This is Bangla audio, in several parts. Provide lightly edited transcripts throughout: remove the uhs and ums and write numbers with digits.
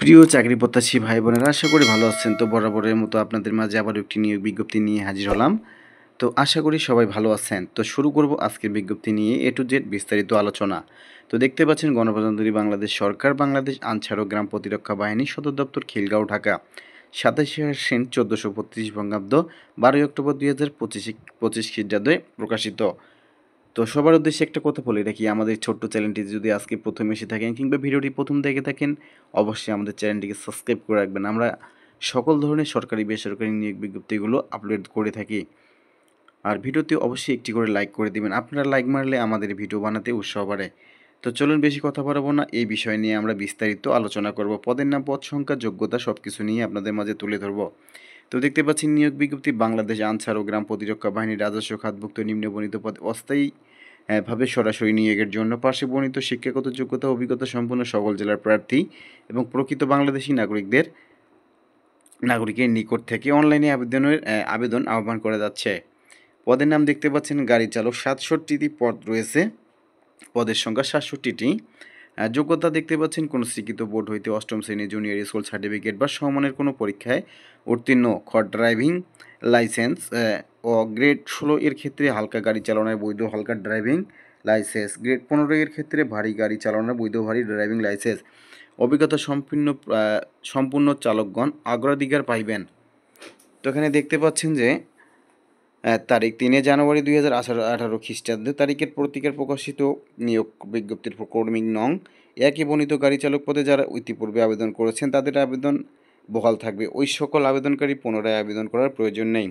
প্রিয় চাকরি প্রত্যাশী ভাই বোনেরা, আশা করি ভালো আছেন। তো বরাবরের মতো আপনাদের মাঝে আবার একটি নিয়োগ বিজ্ঞপ্তি নিয়ে হাজির হলাম। তো আশা করি সবাই ভালো আছেন। তো শুরু করব আজকের বিজ্ঞপ্তি নিয়ে এ টু জেড বিস্তারিত আলোচনা। তো দেখতে পাচ্ছেন গণপ্রজাতন্ত্রী বাংলাদেশ সরকার, বাংলাদেশ আনসার ও গ্রাম প্রতিরক্ষা বাহিনী সদর দপ্তর খিলগাঁও, ঢাকা, 27শে আশ্বিন 1432 বঙ্গাব্দ, 12ই অক্টোবর 2025 খ্রিস্টাব্দে প্রকাশিত। তো সবার উদ্দেশ্যে একটা কথা বলে রাখি, আমাদের ছোট্ট চ্যানেলটি যদি আজকে প্রথম এসে থাকেন কিংবা ভিডিওটি প্রথম দেখে থাকেন, অবশ্যই আমাদের চ্যানেলটিকে সাবস্ক্রাইব করে রাখবেন। আমরা সকল ধরনের সরকারি বেসরকারি নিয়োগ বিজ্ঞপ্তিগুলো আপলোড করে থাকি। আর ভিডিওতে অবশ্যই একটি করে লাইক করে দিবেন। আপনারা লাইক মারলে আমাদের ভিডিও বানাতে উৎসাহ বাড়ে। তো চলুন বেশি কথা বাড়াবো না, এই বিষয় নিয়ে আমরা বিস্তারিত আলোচনা করব। পদের নাম, পদ সংখ্যা, যোগ্যতা সব কিছু নিয়ে আপনাদের মাঝে তুলে ধরব। তো দেখতে পাচ্ছি নিয়োগ বিজ্ঞপ্তি, বাংলাদেশ আনসার ও গ্রাম প্রতিরক্ষা বাহিনীর রাজস্ব খাতভুক্ত নিম্নবর্ণিত পদে অস্থায়ী ভাবে সরাসরি নিয়োগের জন্য পার্শ্বে বর্ণিত শিক্ষাগত যোগ্যতা অভিজ্ঞতা সম্পন্ন সকল জেলার প্রার্থী এবং প্রকৃত বাংলাদেশী নাগরিকের নিকট থেকে অনলাইনে আবেদন আহ্বান করা যাচ্ছে। পদের নাম দেখতে পাচ্ছেন গাড়ি চালক, 67টি পদ রয়েছে, পদের সংখ্যা 67টি। যোগ্যতা দেখতে পাচ্ছেন কোনো স্বীকৃত বোর্ড হইতে অষ্টম শ্রেণী জুনিয়র স্কুল সার্টিফিকেট বা সমমানের কোনো পরীক্ষায় উত্তীর্ণ, ড্রাইভিং লাইসেন্স ও গ্রেড 16 এর ক্ষেত্রে হালকা গাড়ি চালানোর বৈধ হালকা ড্রাইভিং লাইসেন্স, গ্রেড 15 এর ক্ষেত্রে ভারী গাড়ি চালানোর বৈধ ভারী ড্রাইভিং লাইসেন্স, অভিজ্ঞতা সম্পূর্ণ চালকগণ অগ্রাধিকার পাইবেন। তো এখানে দেখতে পাচ্ছেন যে তারিখ 3 জানুয়ারি 2018 খ্রিস্টাব্দ তারিখের পত্রিকার প্রকাশিত নিয়োগ বিজ্ঞপ্তির কর্মী নং একই বর্ণিত গাড়ি চালক পদে যারা ইতিপূর্বে আবেদন করেছেন তাদের আবেদন বহাল থাকবে। ওই সকল আবেদনকারী পুনরায় আবেদন করার প্রয়োজন নেই।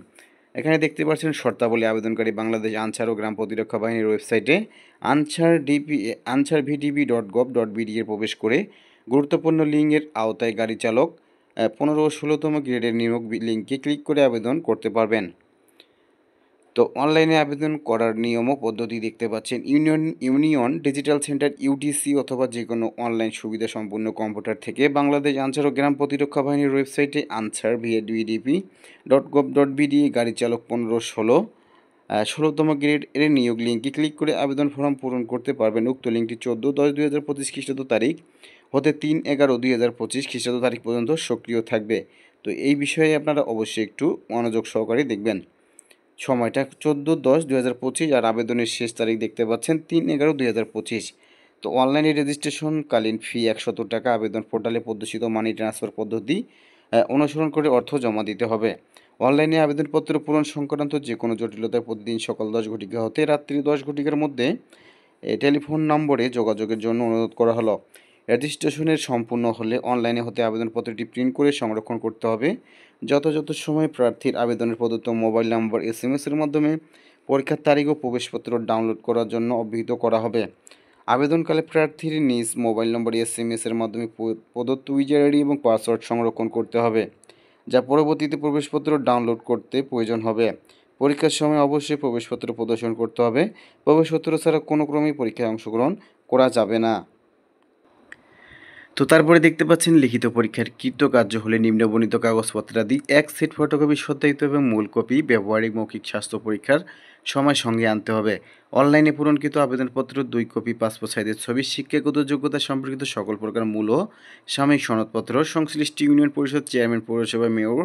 এখানে দেখতে পাচ্ছেন শর্তাবলী। আবেদনকারী বাংলাদেশ আনসার ও গ্রাম প্রতিরক্ষা বাহিনীর ওয়েবসাইটে ansarvdb.gov.bd এর প্রবেশ করে গুরুত্বপূর্ণ লিঙ্কের আওতায় গাড়ি চালক 15 ও 16তম গ্রেডের নিয়োগ লিঙ্কে ক্লিক করে আবেদন করতে পারবেন। তো অনলাইনে আবেদন করার নিয়ম ও পদ্ধতি দেখতে পাচ্ছেন। ইউনিয়ন ডিজিটাল সেন্টার ইউডিসি অথবা যে কোনো অনলাইন সুবিধা সম্পূর্ণ কম্পিউটার থেকে বাংলাদেশ আনসার ও গ্রাম প্রতিরক্ষা বাহিনীর ওয়েবসাইটে ansarvdb.gov.bd গাড়ি চালক 16তম গ্রেড এর নিয়োগ লিঙ্কে ক্লিক করে আবেদন ফর্ম পূরণ করতে পারবেন। উক্ত লিঙ্কটি 14/10/2025 খ্রিস্টাব্দ তারিখ হতে 3/11/2025 খ্রিস্টাব্দ তারিখ পর্যন্ত সক্রিয় থাকবে। তো এই বিষয়ে আপনারা অবশ্যই একটু মনোযোগ সহকারে দেখবেন। সময়টা 14/10/2025 আর আবেদনের শেষ তারিখ দেখতে পাচ্ছেন 3/11/2025। তো অনলাইনে রেজিস্ট্রেশনকালীন ফি 170 টাকা। আবেদন পোর্টালে প্রদর্শিত মানি ট্রান্সফার পদ্ধতি অনুসরণ করে অর্থ জমা দিতে হবে। অনলাইনে আবেদনপত্র পূরণ সংক্রান্ত যে কোনো জটিলতায় প্রতিদিন সকাল 10 ঘটিকা হতে রাত্রি 10 ঘটিকার মধ্যে টেলিফোন নম্বরে যোগাযোগের জন্য অনুরোধ করা হলো। রেজিস্ট্রেশনের সম্পূর্ণ হলে অনলাইনে হতে আবেদনপত্রটি প্রিন্ট করে সংরক্ষণ করতে হবে। যথাযথ সময়ে প্রার্থীর আবেদনের প্রদত্ত মোবাইল নম্বর SMS এর মাধ্যমে পরীক্ষার তারিখ ও প্রবেশপত্র ডাউনলোড করার জন্য অবহিত করা হবে। আবেদনকালে প্রার্থীর নিজ মোবাইল নম্বর SMS এর মাধ্যমে প্রদত্ত ইউজার আইডি এবং পাসওয়ার্ড সংরক্ষণ করতে হবে, যা পরবর্তীতে প্রবেশপত্র ডাউনলোড করতে প্রয়োজন হবে। পরীক্ষার সময় অবশ্যই প্রবেশপত্র প্রদর্শন করতে হবে। প্রবেশপত্র ছাড়া কোনো ক্রমেই পরীক্ষায় অংশগ্রহণ করা যাবে না। তো তারপরে দেখতে পাচ্ছেন লিখিত পরীক্ষার কৃতকার্য হলে নিম্নবর্ণিত কাগজপত্রাদি 1 সেট ফটোকপি সত্যায়িত এবং মূল কপি ব্যবহারিক মৌখিক স্বাস্থ্য পরীক্ষার সময় সঙ্গে আনতে হবে। অনলাইনে পূরণকৃত আবেদনপত্র 2 কপি পাসপোর্ট সাইজের ছবি, শিক্ষাগত যোগ্যতা সম্পর্কিত সকল প্রকার মূল ও সাময়িক সনদপত্র, সংশ্লিষ্ট ইউনিয়ন পরিষদ চেয়ারম্যান, পৌরসভা মেয়র,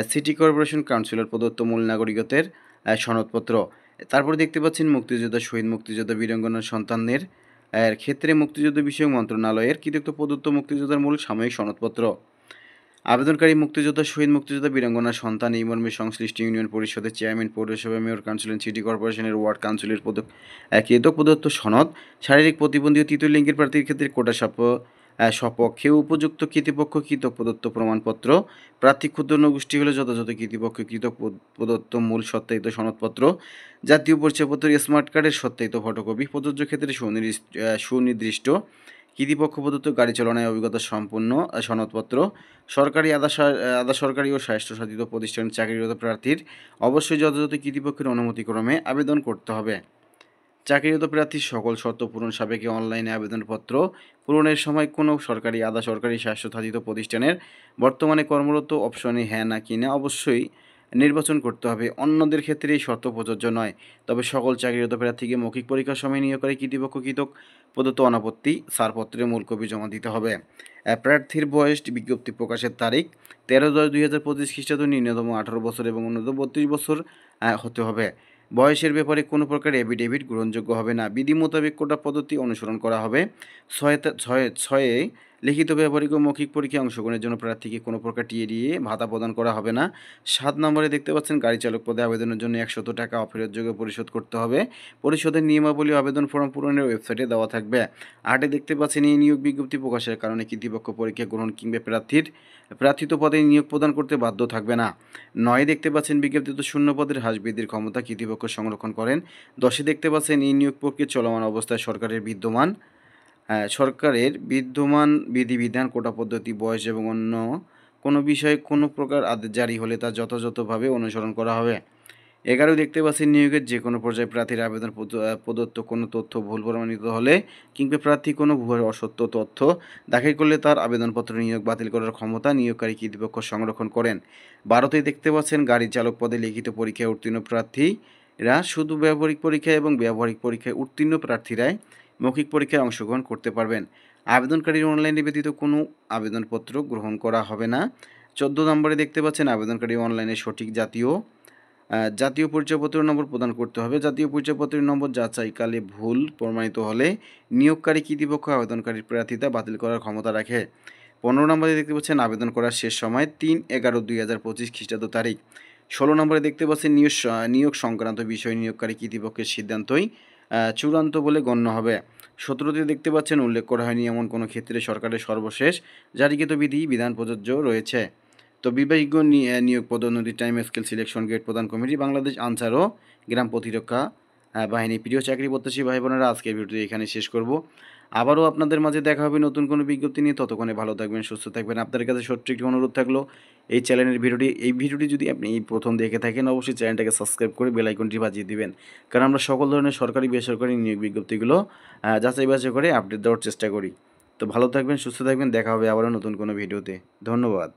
সিটি কর্পোরেশন কাউন্সিলর প্রদত্ত মূল নাগরিকত্বের সনদপত্র। তারপর দেখতে পাচ্ছেন মুক্তিযোদ্ধা, শহীদ মুক্তিযোদ্ধা, বীরাঙ্গনার সন্তানদের এর ক্ষেত্রে মুক্তিযুদ্ধ বিষয়ক মন্ত্রণালয়ের কৃতিত্ব প্রদত্ত মুক্তিযোদ্ধার মূল সাময়িক সনদপত্র। আবেদনকারী মুক্তিযোদ্ধা, শহীদ মুক্তিযোদ্ধা, বীরাঙ্গনার সন্তান এই মর্মে সংশ্লিষ্ট ইউনিয়ন পরিষদের চেয়ারম্যান, পৌরসভা মেয়র, কাউন্সিলর, সিটি কর্পোরেশনের ওয়ার্ড কাউন্সিলের কৃতক প্রদত্ত সনদ, শারীরিক প্রতিবন্ধী ও তৃতীয় লিঙ্গের প্রার্থীর ক্ষেত্রে কোটা সপক্ষে উপযুক্ত কৃতিপক্ষ কৃতক প্রদত্ত প্রমাণপত্র, প্রার্থী ক্ষুদ্র নগোষ্ঠী হলে যথাযথ কৃতিপক্ষ কৃতক প্রদত্ত মূল সত্যায়িত সনদপত্র, জাতীয় পরিচয়পত্র, স্মার্ট কার্ডের সত্যায়িত ফটোকপি, প্রযোজ্য ক্ষেত্রে সুনির্দিষ্ট কৃতিপক্ষ প্রদত্ত গাড়ি চালনায় অভিজ্ঞতা সম্পন্ন সনদপত্র। সরকারি আধা সরকারি ও স্বায়ত্তশাসিত প্রতিষ্ঠানের চাকরিরত প্রার্থীর অবশ্যই যথাযথ কৃতিপক্ষের অনুমতিক্রমে আবেদন করতে হবে। চাকরিরত প্রার্থীর সকল শর্ত পূরণ সাপেক্ষে অনলাইনে আবেদনপত্র পূরণের সময় কোনো সরকারি আধা সরকারি স্বায়ত্তশাসিত প্রতিষ্ঠানের বর্তমানে কর্মরত অপশনে হ্যাঁ না কিনা অবশ্যই নির্বাচন করতে হবে। অন্যদের ক্ষেত্রে এই শর্ত প্রযোজ্য নয়। তবে সকল চাকরিরত প্রার্থীকে মৌখিক পরীক্ষার সময় নিয়োগকারী কৃতপক্ষ কৃতক প্রদত্ত অনাপত্তি ছাড়পত্রের মূল কপি জমা দিতে হবে। প্রার্থীর বয়স বিজ্ঞপ্তি প্রকাশের তারিখ 13/10/2025 খ্রিস্টাব্দ, ন্যূনতম 18 বছর এবং ন্যূনতম 32 বছর হতে হবে। বয়সের ব্যাপারে কোনো প্রকার এফিডেভিট গ্রহণযোগ্য হবে না। বিধি মোতাবেক কোটা পদ্ধতি অনুসরণ করা হবে। ছয়ে লিখিত, ব্যবহারিক ও মৌখিক পরীক্ষায় অংশগ্রহণের জন্য প্রার্থীকে কোনো প্রকার টিএডিএ ভাতা প্রদান করা হবে না। 7 নম্বরে দেখতে পাচ্ছেন গাড়ি চালক পদে আবেদনের জন্য 100 টাকা অফেরতযোগ্য পরিশোধ করতে হবে। পরিশোধের নিয়মাবলী আবেদন ফর্ম পূরণের ওয়েবসাইটে দেওয়া থাকবে। 8 দেখতে পাচ্ছেন এই নিয়োগ বিজ্ঞপ্তি প্রকাশের কারণে কর্তৃপক্ষ পরীক্ষা গ্রহণ কিংবা প্রার্থিত পদে নিয়োগ প্রদান করতে বাধ্য থাকবে না। 9 দেখতে পাচ্ছেন বিজ্ঞপ্তিত শূন্য পদের হ্রাস বৃদ্ধির ক্ষমতা কর্তৃপক্ষ সংরক্ষণ করেন। 10 দেখতে পাচ্ছেন এই নিয়োগ প্রক্রিয়া চলমান অবস্থায় সরকারের বিদ্যমান বিধিবিধান, কোটা পদ্ধতি, বয়স এবং অন্য কোনো বিষয়ে কোনো প্রকার আদেশ জারি হলে তা যথাযথভাবে অনুসরণ করা হবে। 11 দেখতে পাচ্ছেন নিয়োগের যে কোনো পর্যায়ে প্রার্থীর আবেদন প্রদত্ত কোনো তথ্য ভুল প্রমাণিত হলে কিংবা প্রার্থী কোনো ভুল অসত্য তথ্য দাখিল করলে তার আবেদনপত্র নিয়োগ বাতিল করার ক্ষমতা নিয়োগকারী কর্তৃপক্ষ সংরক্ষণ করেন। 12 দেখতে পাচ্ছেন গাড়ি চালক পদে লিখিত পরীক্ষায় উত্তীর্ণ প্রার্থীরা শুধু ব্যবহারিক পরীক্ষা এবং ব্যবহারিক পরীক্ষায় উত্তীর্ণ প্রার্থীরাই মৌখিক পরীক্ষায় অংশগ্রহণ করতে পারবেন। আবেদনকারীর অনলাইনে ব্যতীত কোনো আবেদনপত্র গ্রহণ করা হবে না। 14 নম্বরে দেখতে পাচ্ছেন আবেদনকারী অনলাইনে সঠিক জাতীয় পরিচয়পত্র নম্বর প্রদান করতে হবে। জাতীয় পরিচয়পত্রের নম্বর যাচাইকালে ভুল প্রমাণিত হলে নিয়োগকারী কর্তৃপক্ষ আবেদনকারীর প্রার্থিতা বাতিল করার ক্ষমতা রাখে। 15 নম্বরে দেখতে পাচ্ছেন আবেদন করার শেষ সময় 3/11/2025 খ্রিস্টাব্দ তারিখ। 16 নম্বরে দেখতে পাচ্ছেন নিয়োগ সংক্রান্ত বিষয় নিয়োগকারী কর্তৃপক্ষের সিদ্ধান্তই চূড়ান্ত বলে গণ্য হবে। 17তে দেখতে পাচ্ছেন উল্লেখ করা হয়নি এমন কোনো ক্ষেত্রে সরকারের সর্বশেষ জারিকৃত বিধান প্রযোজ্য রয়েছে। তো বিভাগীয় নিয়োগ পদোন্নতি, টাইম স্কেল, সিলেকশন গেট প্রদান কমিটি, বাংলাদেশ আনসার ও গ্রাম প্রতিরক্ষা বাহিনী। প্রিয় চাকরি প্রত্যাশী ভাই বোনেরা, আজকের ভিডিওটি এখানে শেষ করব। আবারও আপনাদের মাঝে দেখা হবে নতুন কোনো বিজ্ঞপ্তি নিয়ে। ততক্ষণে ভালো থাকবেন, সুস্থ থাকবেন। আপনাদের কাছে ছোট্ট একটি অনুরোধ থাকলো, এই চ্যানেলের ভিডিওটি যদি আপনি প্রথম দেখে থাকেন, অবশ্যই চ্যানেলটাকে সাবস্ক্রাইব করে বেল আইকনটি বাজিয়ে দিবেন। কারণ আমরা সকল ধরনের সরকারি বেসরকারি নিয়োগ বিজ্ঞপ্তিগুলো যাচাই বাছাই করে আপডেট দেওয়ার চেষ্টা করি। তো ভালো থাকবেন, সুস্থ থাকবেন, দেখা হবে আবারও নতুন কোনো ভিডিওতে। ধন্যবাদ।